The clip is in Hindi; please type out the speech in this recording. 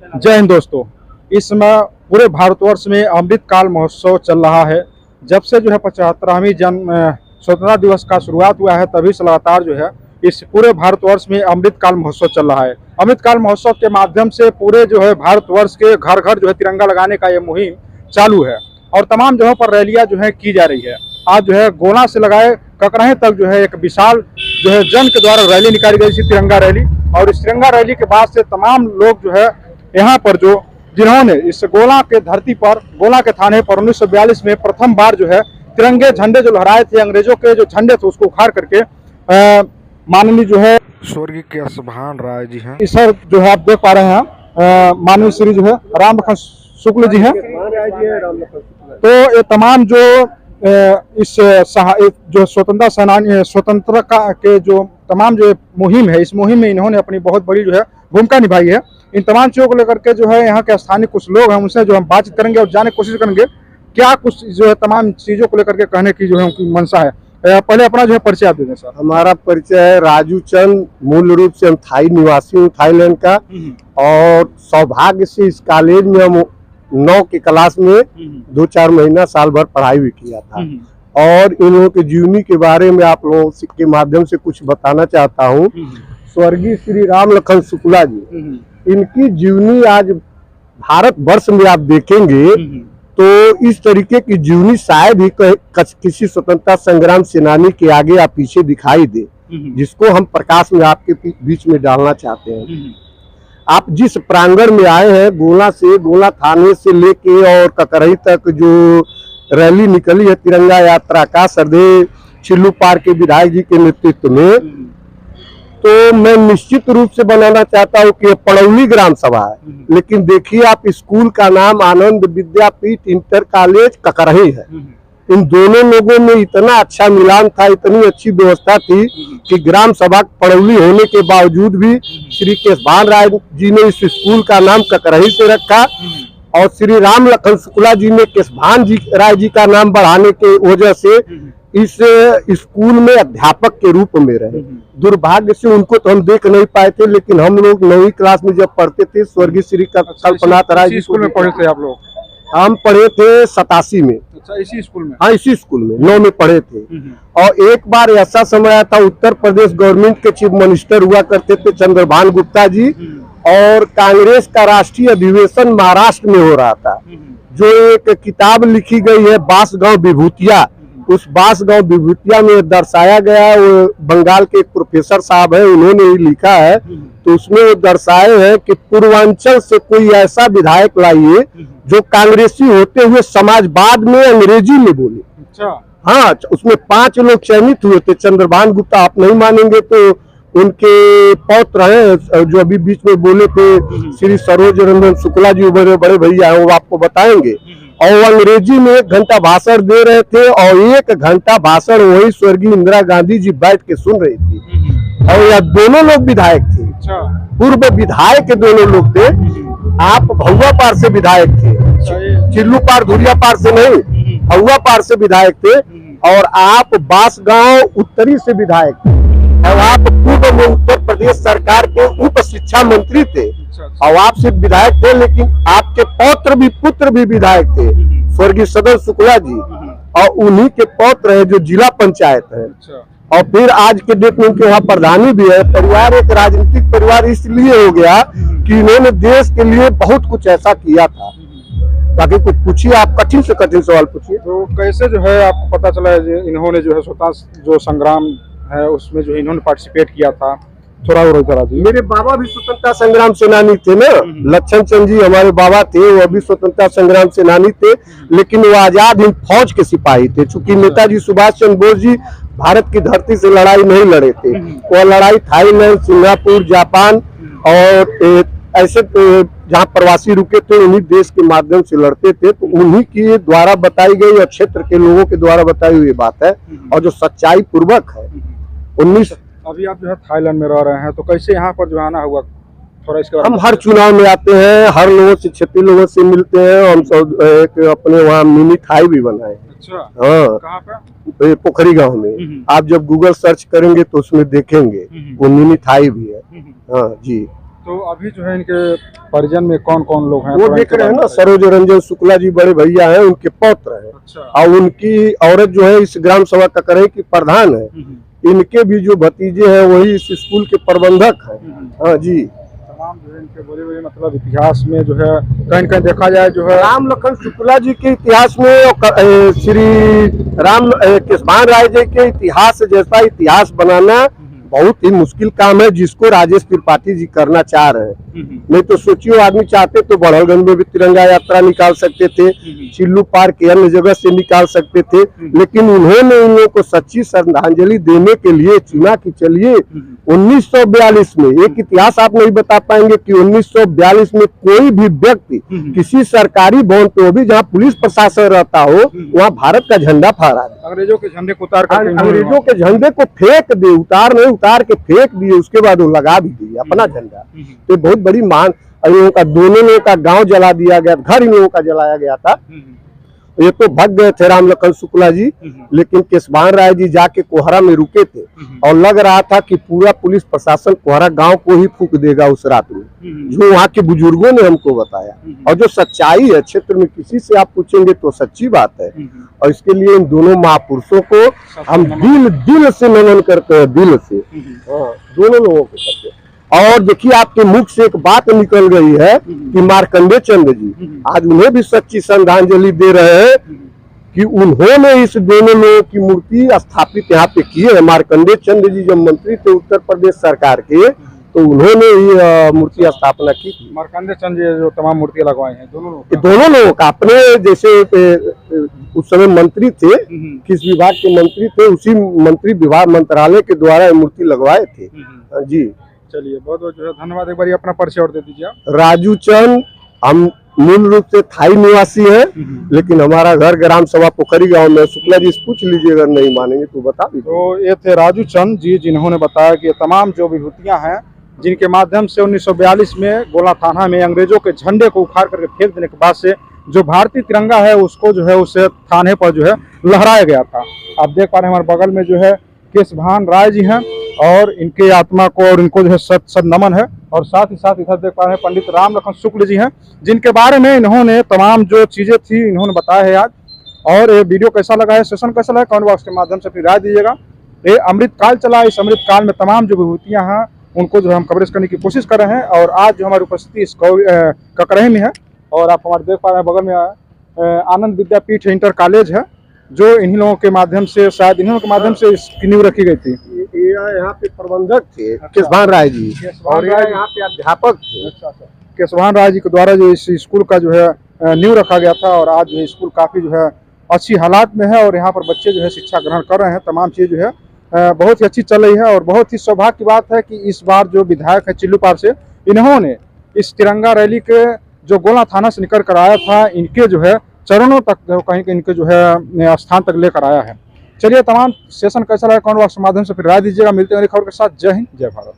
जय हिंद दोस्तों। इस समय पूरे भारतवर्ष में अमृतकाल महोत्सव चल रहा है। जब से जो है 75वीं स्वतंत्रता दिवस का शुरुआत हुआ है, तभी से लगातार जो है इस पूरे भारतवर्ष में अमृतकाल महोत्सव चल रहा है। अमृतकाल महोत्सव के माध्यम से पूरे जो है भारतवर्ष के घर घर जो है तिरंगा लगाने का ये मुहिम चालू है और तमाम जगहों पर रैलियां जो है की जा रही है। आज जो है गोला से लगाए ककराही तक जो है एक विशाल जो है जन के द्वारा रैली निकाली गई थी, तिरंगा रैली। और इस तिरंगा रैली के बाद से तमाम लोग जो है यहाँ पर जिन्होंने इस गोला के धरती पर, गोला के थाने पर 1942 में प्रथम बार जो है तिरंगे झंडे जो लहराए थे, अंग्रेजों के जो झंडे थे उसको उखाड़ करके माननीय जो है स्वर्गीय केशभान राय जी हैं, इस सर जो है आप देख पा रहे हैं, माननीय श्री जो है राम लखन शुक्ल जी हैं। तो ये तमाम जो इस जो स्वतंत्रता सेनानी स्वतंत्रता के जो तमाम जो मुहिम है, इस मुहिम में इन्होंने अपनी बहुत बड़ी जो है भूमिका निभाई है। इन तमाम चीज़ों को लेकर के जो है यहाँ के स्थानीय कुछ लोग हैं, उनसे जो हम बातचीत करेंगे और जानने की कोशिश करेंगे क्या कुछ जो है तमाम चीज़ों को लेकर के कहने की जो है उनकी मंशा है। पहले अपना जो है परिचय आप दे दें सर। हमारा परिचय है राजू चंद, मूल रूप से हम थाई निवासी हूँ, थाईलैंड का। और सौभाग्य से इस कॉलेज में हम 9 की क्लास में 2-4 महीना साल भर पढ़ाई भी किया था। और इन लोगों की जीवनी के बारे में आप लोगों के माध्यम से कुछ बताना चाहता हूँ। स्वर्गीय श्री राम लखन शुक्ला जी, इनकी जीवनी आज भारत वर्ष में आप देखेंगे तो इस तरीके की जीवनी शायद ही किसी स्वतंत्रता संग्राम सेनानी के आगे या पीछे दिखाई दे, जिसको हम प्रकाश में आपके बीच में डालना चाहते हैं। आप जिस प्रांगण में आए हैं, गोला थाने से लेके और ककरही तक जो रैली निकली है तिरंगा यात्रा का, सरदेव चिल्लू पार के विधायक जी के नेतृत्व में, तो मैं निश्चित रूप से बनाना चाहता हूँ कि पड़ौली ग्राम सभा है, लेकिन देखिए आप स्कूल का नाम आनंद विद्यापीठ इंटर कॉलेज ककरही है। इन दोनों लोगों में इतना अच्छा मिलान था, इतनी अच्छी व्यवस्था थी कि ग्राम सभा पड़ौली होने के बावजूद भी श्री केशभान राय जी ने इस स्कूल का नाम ककरही से रखा और श्री राम लखन शुक्ला जी ने केशभान राय जी का नाम बढ़ाने के वजह से इस स्कूल में अध्यापक के रूप में रहे। दुर्भाग्य से उनको तो हम देख नहीं पाए थे, लेकिन हम लोग 9वीं क्लास में जब पढ़ते थे, स्वर्गीय श्री कल्पनाथ राय जी स्कूल में पढ़े थे आप लोग? हम पढ़े थे 87 में। अच्छा, इसी स्कूल में? हाँ, इसी स्कूल में 9 में पढ़े थे। और एक बार ऐसा समय आया था, उत्तर प्रदेश गवर्नमेंट के चीफ मिनिस्टर हुआ करते थे चंद्रभान गुप्ता जी, और कांग्रेस का राष्ट्रीय अधिवेशन महाराष्ट्र में हो रहा था। जो एक किताब लिखी गई है बांसगांव विभूतिया, उस बांसगांव विभूतिया में दर्शाया गया, वो बंगाल के एक प्रोफेसर साहब है, उन्होंने ही लिखा है। तो उसमें वो दर्शाए हैं कि पूर्वांचल से कोई ऐसा विधायक लाइए जो कांग्रेसी होते हुए समाजवाद में अंग्रेजी में बोले। अच्छा। हाँ, उसमें 5 लोग चयनित हुए थे। चंद्रभान गुप्ता, आप नहीं मानेंगे तो उनके पौत्र हैं जो अभी बीच में बोले थे, श्री सरोज रंजन शुक्ला जी, बड़े बड़े भैया हैं, वो आपको बताएंगे। और वो अंग्रेजी में 1 घंटा भाषण दे रहे थे और 1 घंटा भाषण वही स्वर्गीय इंदिरा गांधी जी बैठ के सुन रही थी। और यह दोनों लोग विधायक थे। अच्छा। पूर्व विधायक के दोनों लोग थे। आप भहुआ पार से विधायक थे, चिल्लू पार धुरिया पार से नहीं, भहुआ पार से विधायक थे। और आप बांसगांव उत्तरी से विधायक थे। और आप पूर्व में उत्तर प्रदेश सरकार के उप शिक्षा मंत्री थे। और आप सिर्फ विधायक थे, लेकिन आपके पुत्र भी विधायक थे, स्वर्गीय सदन शुक्ला जी, और उन्हीं के पौत्र है जो जिला पंचायत है। और फिर आज के डेट में उनके वहाँ प्रधानी भी है। परिवार एक राजनीतिक परिवार इसलिए हो गया कि इन्होंने देश के लिए बहुत कुछ ऐसा किया था। बाकी कुछ पूछिए, आप कठिन से कठिन सवाल पूछिए। तो कैसे जो है आपको पता चला है इन्होंने जो है स्वतंत्रता जो संग्राम है उसमें जो इन्होंने पार्टिसिपेट किया था? थोड़ा और करा दीजिए। मेरे बाबा भी स्वतंत्रता संग्राम सेनानी थे ना, लक्षण चंद जी हमारे बाबा थे, वो भी स्वतंत्रता संग्राम सेनानी थे, लेकिन वो आजाद हिंद फौज के सिपाही थे। चूंकि नेताजी सुभाष चंद्र बोस जी भारत की धरती से लड़ाई नहीं लड़े थे, वो लड़ाई थाईलैंड, सिंगापुर, जापान और ऐसे जहाँ प्रवासी रुके थे उन्हीं देश के माध्यम से लड़ते थे। तो उन्हीं के द्वारा बताई गई और क्षेत्र के लोगों के द्वारा बताई हुई बात है, और जो सच्चाई पूर्वक है। अभी आप जो है थाईलैंड में रह रहे हैं, तो कैसे यहाँ पर जो आना हुआ, थोड़ा इसके बारे में? हम हर चुनाव में आते हैं, हर लोगों से, क्षेत्रीय लोगों से मिलते हैं। हम सब एक अपने वहाँ मिनी थाई भी बनाए हैं। अच्छा। हाँ, कहाँ पे? पोखरी गांव में। आप जब गूगल सर्च करेंगे तो उसमें देखेंगे वो मिनी थाई भी है। हाँ जी। तो अभी जो है इनके परिजन में कौन कौन लोग हैं? वो थोड़ा देख इनके रहे हैं बारे ना, में सरोज रंजन शुक्ला जी बड़े भैया हैं, उनके पौत्र हैं। अच्छा। और उनकी औरत जो है इस ग्राम सभा ककरई की प्रधान है। इनके भी जो भतीजे हैं वही इस स्कूल के प्रबंधक हैं। हाँ जी। तमाम जो है इनके बड़े बड़े मतलब इतिहास में जो है कहीं कहीं देखा जाए जो है राम लखन शुक्ला जी के इतिहास में और श्री केशवान राय जी के इतिहास जैसा इतिहास बनाना बहुत ही मुश्किल काम है, जिसको राजेश त्रिपाठी जी करना चाह रहे हैं। नहीं तो सोचियो, आदमी चाहते तो बड़हलगंज में भी तिरंगा यात्रा निकाल सकते थे, चिल्लू पार्क के अन्य जगह से निकाल सकते थे, लेकिन उन्होंने उन लोगों को सच्ची श्रद्धांजलि देने के लिए चुना कि चलिए 1942 में, एक इतिहास आप नहीं बता पाएंगे कि 1942 में कोई भी व्यक्ति किसी सरकारी भवन पे, वो भी जहाँ पुलिस प्रशासन रहता हो, वहाँ भारत का झंडा फहरा दे। अंग्रेजों के झंडे को उतार कर अंग्रेजों के झंडे को फेंक दे, उतार के फेंक दिए, उसके बाद वो लगा भी दिए अपना झंडा। तो बहुत बड़ी मान, इन लोगों का, दोनों लोगों का गांव जला दिया गया, घर इन लोगों का जलाया गया था। ये तो भग गए थे राम लखन शुक्ला जी, लेकिन केशवान राय जी जाके कोहरा में रुके थे और लग रहा था कि पूरा पुलिस प्रशासन कोहरा गांव को ही फूंक देगा उस रात में, जो वहाँ के बुजुर्गों ने हमको बताया। और जो सच्चाई है क्षेत्र में, किसी से आप पूछेंगे तो सच्ची बात है। और इसके लिए इन दोनों महापुरुषों को हम दिल से नमन करते हैं, दिल से। हाँ, दोनों लोगों को करते हैं। और देखिए, आपके मुख से एक बात निकल गई है कि मार्कंडे चंद जी, आज उन्हें भी सच्ची श्रद्धांजलि दे रहे हैं कि उन्होंने इस दोनों लोगों की मूर्ति स्थापित यहाँ पे की है। मार्कंडे चंद जी जब मंत्री थे उत्तर प्रदेश सरकार के, तो उन्होंने ही मूर्ति स्थापना की थी। मार्कंडे चंद जी जो तमाम मूर्तियां लगवाई हैं दोनों लोगों का अपने, जैसे उस समय मंत्री थे, किस विभाग के मंत्री थे, उसी मंत्री विभाग मंत्रालय के द्वारा मूर्ति लगवाए थे। जी चलिए, बहुत बहुत जो है धन्यवाद। एक बार अपना परिचय और दे दीजिए आप। राजू चंद, हम मूल रूप से थाई निवासी है, लेकिन हमारा घर ग्राम सभा पोखरी गांव में। शुक्ला जी से पूछ लीजिए, अगर नहीं मानेंगे तो बता दीजिए। तो ये थे राजू चंद जी, जिन्होंने बताया कि तमाम जो विभूतियां हैं, जिनके माध्यम से 1942 में गोला थाना में अंग्रेजों के झंडे को उखाड़ करके फेंक देने के बाद से जो भारतीय तिरंगा है उसको जो है उस थाने पर जो है लहराया गया था। आप देख पा रहे हैं हमारे बगल में जो है केशवान राय जी हैं, और इनके आत्मा को और इनको जो है सद नमन है। और साथ ही साथ इधर देख पा रहे हैं पंडित राम लखन शुक्ल जी हैं, जिनके बारे में इन्होंने तमाम जो चीजें थी इन्होंने बताया है आज। और ये वीडियो कैसा लगा है, सेशन कैसा लगा, कमेंट बॉक्स के माध्यम से अपनी राय दीजिएगा। ये अमृत काल चला, इस अमृत काल में तमाम जो विभूतियां हैं उनको जो हम कवरेज करने की कोशिश कर रहे हैं। और आज जो हमारी उपस्थिति इस ककरई में है, और आप हमारे देख पा रहे हैं बगल में आनंद विद्यापीठ इंटर कॉलेज है, जो इन्हीं लोगों के माध्यम से, शायद इन्हीं लोगों के माध्यम से इसकी नींव रखी गई थी। यहाँ पे प्रबंधक थे केशवान राय जी, और यहाँ पे अध्यापक थे। केशवान राय जी के द्वारा जो इस स्कूल का जो है नींव रखा गया था, और आज जो स्कूल काफी जो है अच्छी हालात में है, और यहाँ पर बच्चे जो है शिक्षा ग्रहण कर रहे हैं। तमाम चीज़ जो है बहुत ही अच्छी चल रही है। और बहुत ही सौभाग्य की बात है कि इस बार जो विधायक है चिल्लू पार से, इन्होंने इस तिरंगा रैली के जो गोला थाना से निकल कर आया था, इनके जो है चरणों तक कहीं इनके जो है स्थान तक लेकर आया है। चलिए, तमाम सेशन कैसा लगा कमेंट बॉक्स के माध्यम से फिर राय दीजिएगा। मिलते हैं अगली खबर के साथ। जय हिंद, जय भारत।